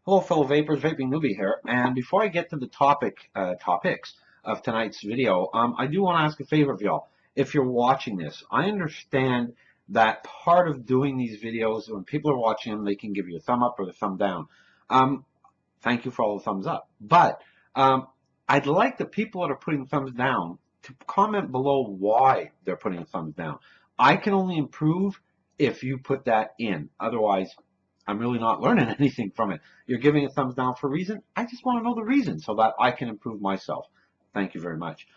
Hello, fellow vapors. Vaping Newbie here. And before I get to the topics of tonight's video, I do want to ask a favor of y'all. If you're watching this, I understand that part of doing these videos, when people are watching them, they can give you a thumb up or a thumb down. Thank you for all the thumbs up. But I'd like the people that are putting thumbs down to comment below why they're putting thumbs down. I can only improve if you put that in. Otherwise, I'm really not learning anything from it. You're giving a thumbs down for a reason. I just want to know the reason so that I can improve myself. Thank you very much.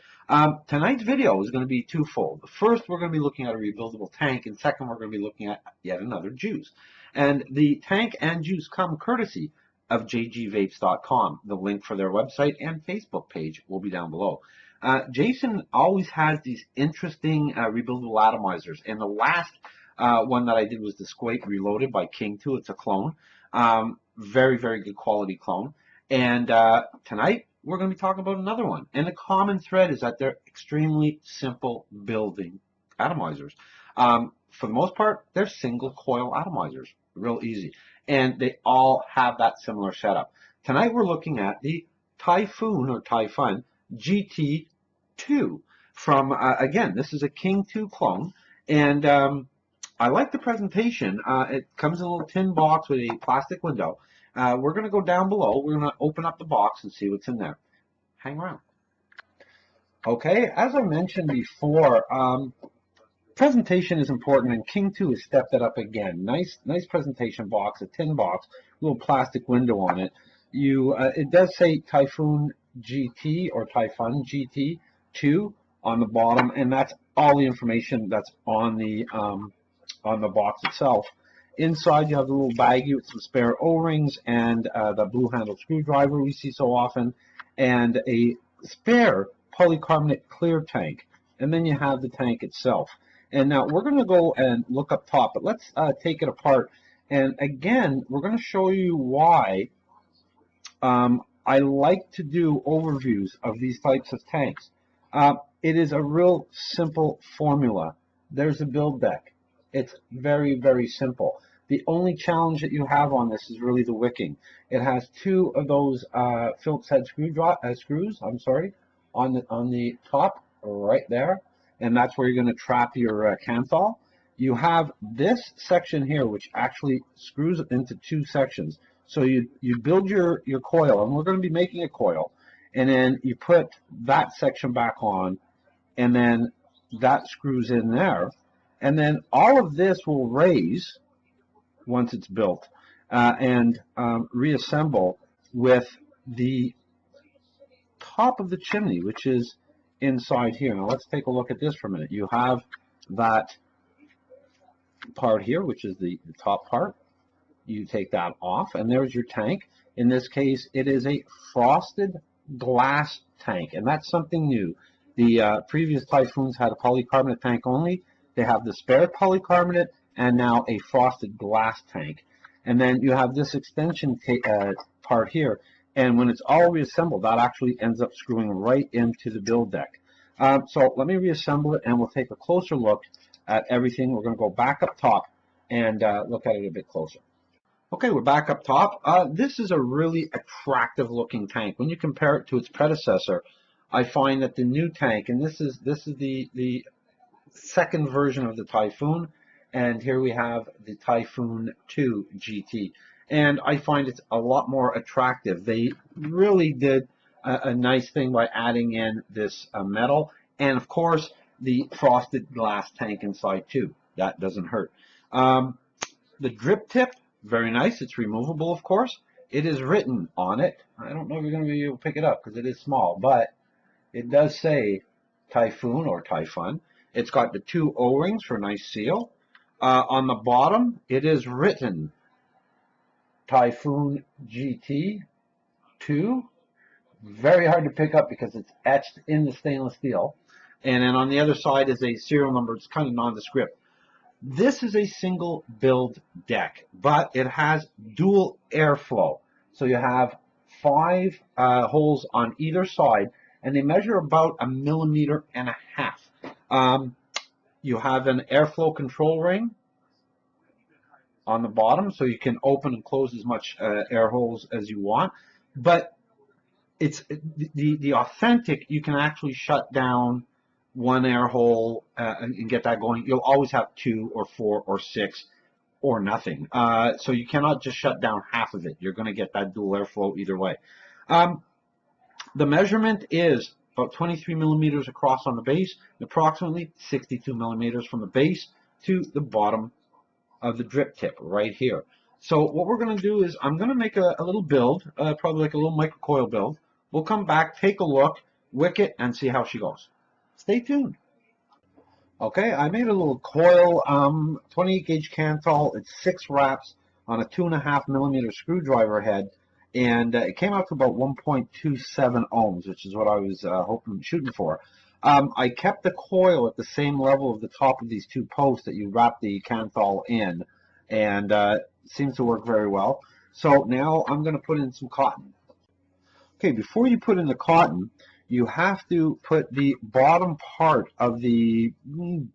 Tonight's video is going to be twofold. First, we're going to be looking at a rebuildable tank, and second, we're going to be looking at yet another Jjuice. And the tank and Jjuice come courtesy of jgvapes.com. The link for their website and Facebook page will be down below. Jason always has these interesting rebuildable atomizers, and the last one that I did was the Squake Reloaded by Kingtu. It's a clone. Very, very good quality clone. And tonight, we're going to be talking about another one. And the common thread is that they're extremely simple building atomizers. For the most part, they're single coil atomizers. Real easy. And they all have that similar setup. Tonight, we're looking at the Taifun GT2 from, again, this is a Kingtu clone. And I like the presentation. It comes in a little tin box with a plastic window. We're going to go down below. We're going to open up the box and see what's in there. Hang around. Okay, as I mentioned before, presentation is important, and Kingtu has stepped it up again. Nice presentation box, a tin box, little plastic window on it. It does say Taifun GT or Taifun GT 2 on the bottom, and that's all the information that's on the box itself. Inside, you have a little baggie with some spare O-rings and the blue handled screwdriver we see so often, and a spare polycarbonate clear tank. And then you have the tank itself. And now we're going to go and look up top, but let's take it apart. And again, we're going to show you why I like to do overviews of these types of tanks. It is a real simple formula. There's a build deck. It's very, very simple. The only challenge that you have on this is really the wicking. It has two of those Phillips head screws, on the top right there, and that's where you're going to trap your Kanthal. You have this section here, which actually screws it into two sections. So you build your coil, and we're going to be making a coil, and then you put that section back on, and then that screws in there. And then all of this will raise once it's built and reassemble with the top of the chimney, which is inside here. Now let's take a look at this for a minute. You have that part here, which is the top part. You take that off, and there's your tank. In this case, it is a frosted glass tank, and that's something new. The previous Taifuns had a polycarbonate tank only. They have the spare polycarbonate and now a frosted glass tank. And then you have this extension part here. And when it's all reassembled, that actually ends up screwing right into the build deck. So let me reassemble it, and we'll take a closer look at everything. We're going to go back up top and look at it a bit closer. Okay, we're back up top. This is a really attractive looking tank. When you compare it to its predecessor, I find that the new tank, and this is the second version of the Taifun, and here we have the Taifun 2 GT, and I find it's a lot more attractive. They really did a nice thing by adding in this metal, and of course the frosted glass tank inside too. That doesn't hurt. The drip tip, very nice. It's removable, of course. It is written on it. I don't know if you're going to be able to pick it up because it is small, but it does say Taifun or Taifun. It's got the two O-rings for a nice seal. On the bottom, it is written Taifun GT 2. Very hard to pick up because it's etched in the stainless steel. And then on the other side is a serial number. It's kind of nondescript. This is a single build deck, but it has dual airflow. So you have 5 holes on either side, and they measure about 1.5 millimeters. You have an airflow control ring, on the bottom, so you can open and close as much air holes as you want. But it's the authentic. You can actually shut down one air hole and get that going. You'll always have 2 or 4 or 6 or nothing. So you cannot just shut down half of it. You're going to get that dual airflow either way. The measurement is about 23 millimeters across on the base, and approximately 62 millimeters from the base to the bottom of the drip tip right here. So what we're going to do is I'm going to make a little build, probably like a little microcoil build. We'll come back, take a look, wick it, and see how she goes. Stay tuned. Okay, I made a little coil, 28 gauge Canthal. It's 6 wraps on a 2.5 millimeter screwdriver head, and it came out to about 1.27 ohms, which is what I was shooting for. I kept the coil at the same level of the top of these 2 posts that you wrap the Canthal in, and seems to work very well. So now I'm going to put in some cotton. Okay, before you put in the cotton, you have to put the bottom part of the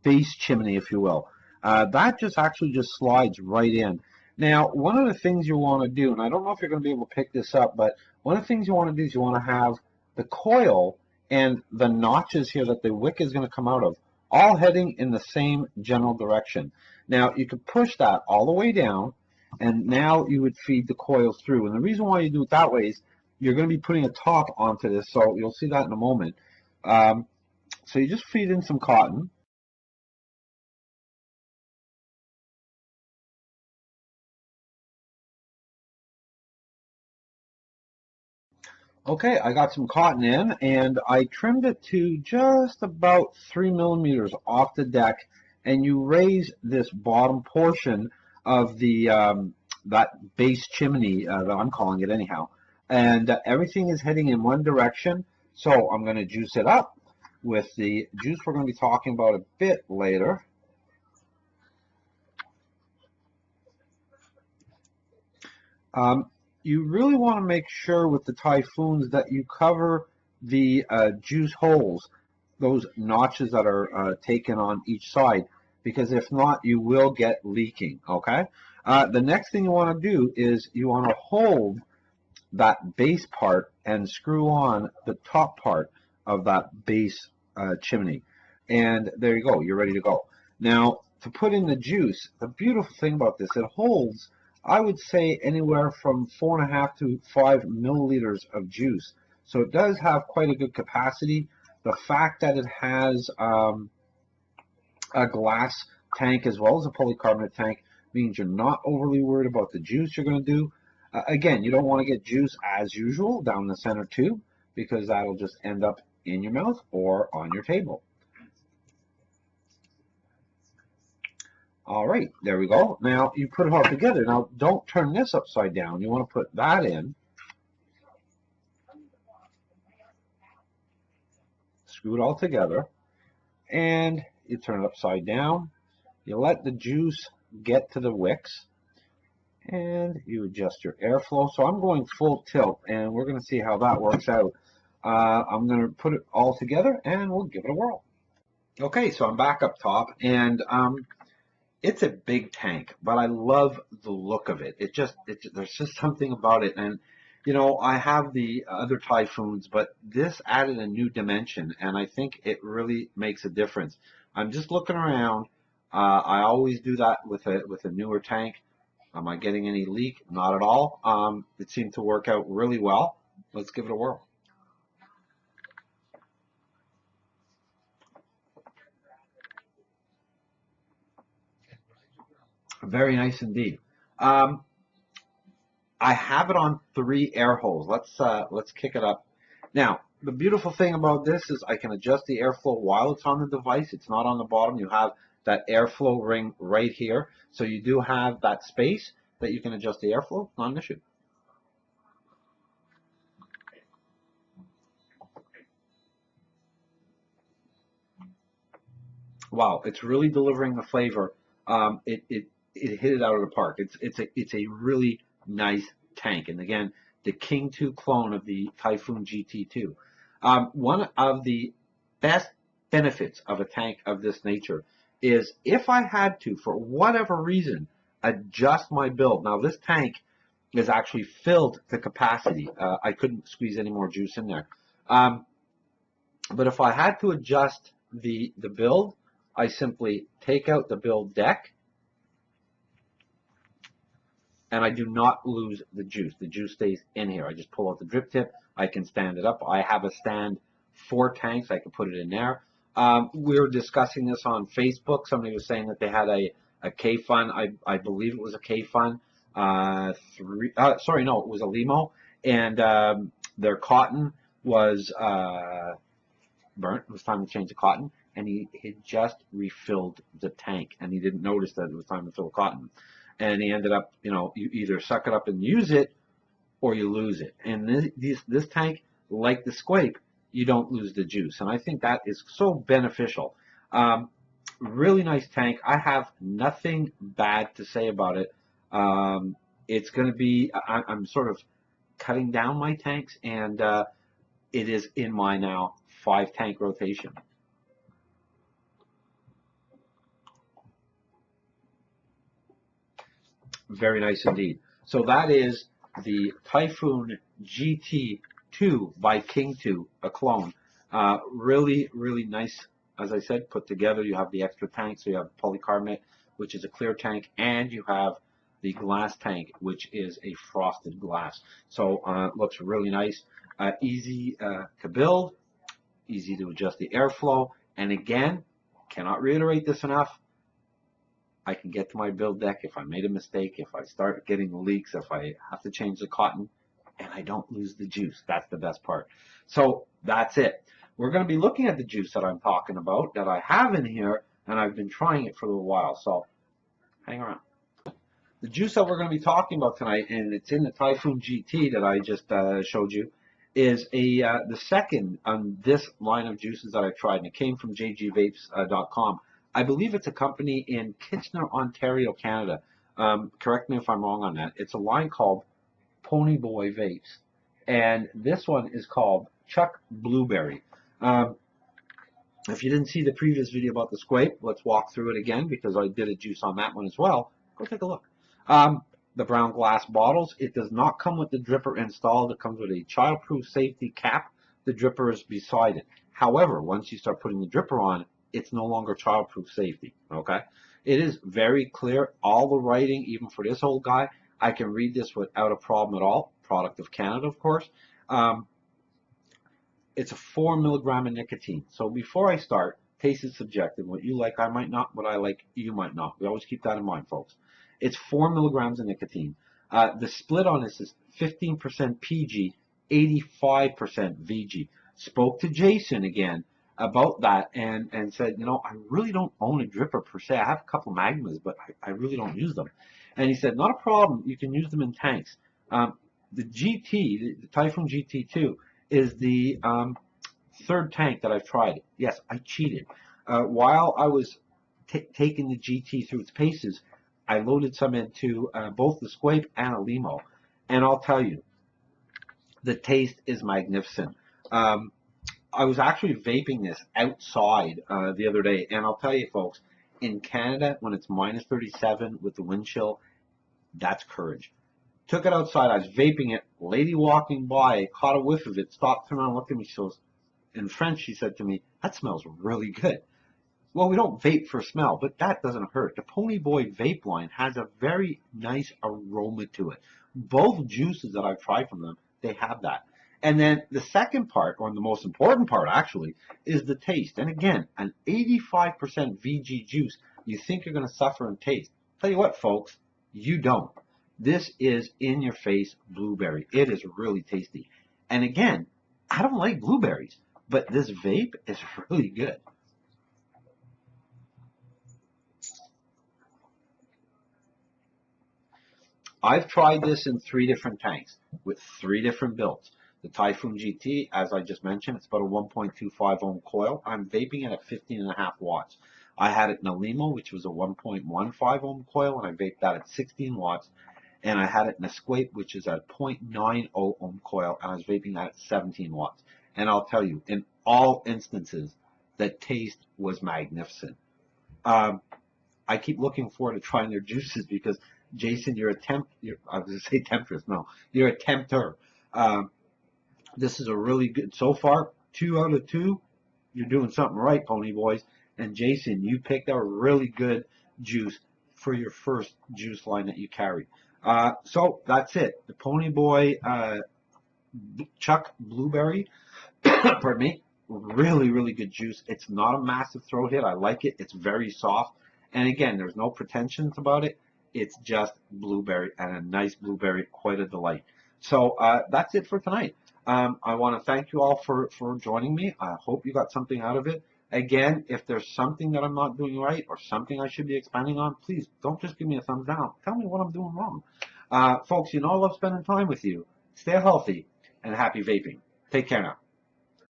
base chimney, if you will. That just actually just slides right in. Now, one of the things you want to do, and I don't know if you're going to be able to pick this up, but one of the things you want to do is you want to have the coil and the notches here that the wick is going to come out of, all heading in the same general direction. Now, you could push that all the way down, and now you would feed the coil through. And the reason why you do it that way is you're going to be putting a top onto this, so you'll see that in a moment. So you just feed in some cotton. Okay, I got some cotton in, and I trimmed it to just about 3 millimeters off the deck, and you raise this bottom portion of the that base chimney, that I'm calling it anyhow, and everything is heading in one direction. So I'm going to juice it up with the juice we're going to be talking about a bit later. You really want to make sure with the Taifun that you cover the juice holes, those notches that are taken on each side, because if not, you will get leaking. Okay. The next thing you want to do is you want to hold that base part and screw on the top part of that base chimney, and there you go. You're ready to go. Now, to put in the juice, the beautiful thing about this, it holds, I would say, anywhere from 4.5 to 5 milliliters of juice. So it does have quite a good capacity. The fact that it has a glass tank as well as a polycarbonate tank means you're not overly worried about the juice you're going to do. Again, you don't want to get juice as usual down the center tube, because that'll just end up in your mouth or on your table. All right, there we go. Now you put it all together. Now don't turn this upside down. You want to put that in. Screw it all together. And you turn it upside down. You let the juice get to the wicks. And you adjust your airflow. So I'm going full tilt, and we're going to see how that works out. I'm going to put it all together, and we'll give it a whirl. Okay, so I'm back up top, and it's a big tank, but I love the look of it. There's just something about it, and you know, I have the other Taifuns, but this added a new dimension, and I think it really makes a difference. I'm just looking around. I always do that with a newer tank. Am I getting any leak? Not at all. It seemed to work out really well. Let's give it a whirl. Very nice indeed. I have it on 3 air holes. Let's kick it up. Now, the beautiful thing about this is I can adjust the airflow while it's on the device. It's not on the bottom. You have that airflow ring right here. So you do have that space that you can adjust the airflow. Not an issue. Wow, it's really delivering the flavor. It hit it out of the park. It's a really nice tank. And again, the Kingtu clone of the Taifun GT2. One of the best benefits of a tank of this nature is if I had to, for whatever reason, adjust my build. Now this tank is actually filled to capacity. I couldn't squeeze any more juice in there. But if I had to adjust the build, I simply take out the build deck, and I do not lose the juice. The juice stays in here. I just pull out the drip tip. I can stand it up. I have a stand for tanks. I can put it in there. We were discussing this on Facebook. Somebody was saying that they had a K-Fun. I believe it was a K-Fun. Sorry, no, it was a Limo. And their cotton was burnt. It was time to change the cotton. And he had just refilled the tank. And he didn't notice that it was time to fill cotton. And he ended up, you know, you either suck it up and use it, or you lose it. And this tank, like the Squape, you don't lose the juice. And I think that is so beneficial. Really nice tank. I have nothing bad to say about it. It's going to be, I'm sort of cutting down my tanks, and it is in my now 5-tank rotation. Very nice indeed. So that is the Taifun GT2 by Kingtu, a clone. Really, really nice. As I said, put together. You have the extra tank, so you have polycarbonate, which is a clear tank, and you have the glass tank, which is a frosted glass. So it looks really nice. Easy to build, easy to adjust the airflow, and again, cannot reiterate this enough, I can get to my build deck if I made a mistake, if I start getting leaks, if I have to change the cotton, and I don't lose the juice. That's the best part. So that's it. We're going to be looking at the juice that I'm talking about, that I have in here, and I've been trying it for a little while. So hang around. The juice that we're going to be talking about tonight, and it's in the Taifun GT that I just showed you, is the second on this line of juices that I've tried, and it came from jgvapes.com. I believe it's a company in Kitchener, Ontario, Canada. Correct me if I'm wrong on that. It's a line called Ponyboy Vapes. And this one is called Chuck Blueberry. If you didn't see the previous video about the Squape, let's walk through it again, because I did a juice on that one as well. Go take a look. The brown glass bottles. It does not come with the dripper installed. It comes with a childproof safety cap. The dripper is beside it. However, once you start putting the dripper on, it's no longer childproof safety. Okay, it is very clear. All the writing, even for this old guy, I can read this without a problem at all. Product of Canada, of course. It's a 4 milligram of nicotine. So before I start, taste is subjective. What you like, I might not. What I like, you might not. We always keep that in mind, folks. It's 4 milligrams of nicotine. The split on this is 15% PG, 85% VG. Spoke to Jason again about that and said, you know, I really don't own a dripper per se. I have a couple Magmas, but I really don't use them. And he said, not a problem. You can use them in tanks. The GT, the Taifun GT2, is the third tank that I've tried. Yes, I cheated. While I was taking the GT through its paces, I loaded some into both the Squape and a Limo. And I'll tell you, the taste is magnificent. I was actually vaping this outside the other day, and I'll tell you, folks, in Canada, when it's minus 37 with the wind chill, that's courage. Took it outside, I was vaping it, lady walking by, caught a whiff of it, stopped, turned around, looked at me, she goes, in French, she said to me, that smells really good. Well, we don't vape for smell, but that doesn't hurt. The Ponyboy vape line has a very nice aroma to it. Both juices that I've tried from them, they have that. And then the second part, or the most important part actually, is the taste. And again, an 85% VG juice, you think you're going to suffer in taste. Tell you what, folks, you don't. This is in-your-face blueberry. It is really tasty. And again, I don't like blueberries, but this vape is really good. I've tried this in 3 different tanks with 3 different builds. The Taifun GT, as I just mentioned, it's about a 1.25 ohm coil. I'm vaping it at 15.5 watts. I had it in a Limo, which was a 1.15 ohm coil, and I vaped that at 16 watts. And I had it in a Squape, which is a 0.90 ohm coil, and I was vaping that at 17 watts. And I'll tell you, in all instances, the taste was magnificent. I keep looking forward to trying their juices because, Jason, I was going to say temptress. No, you're a tempter. Um, this is a really good, so far, 2 out of 2. You're doing something right, Pony Boys. And Jason, you picked a really good juice for your first juice line that you carry. So that's it. The Pony Boy Chuck Blueberry, pardon me, really, really good juice. It's not a massive throat hit. I like it. It's very soft. And again, there's no pretensions about it. It's just blueberry, and a nice blueberry, quite a delight. So that's it for tonight. I want to thank you all for joining me. I hope you got something out of it. Again, if there's something that I'm not doing right or something I should be expanding on, please don't just give me a thumbs down. Tell me what I'm doing wrong. Folks, I love spending time with you. Stay healthy and happy vaping. Take care now.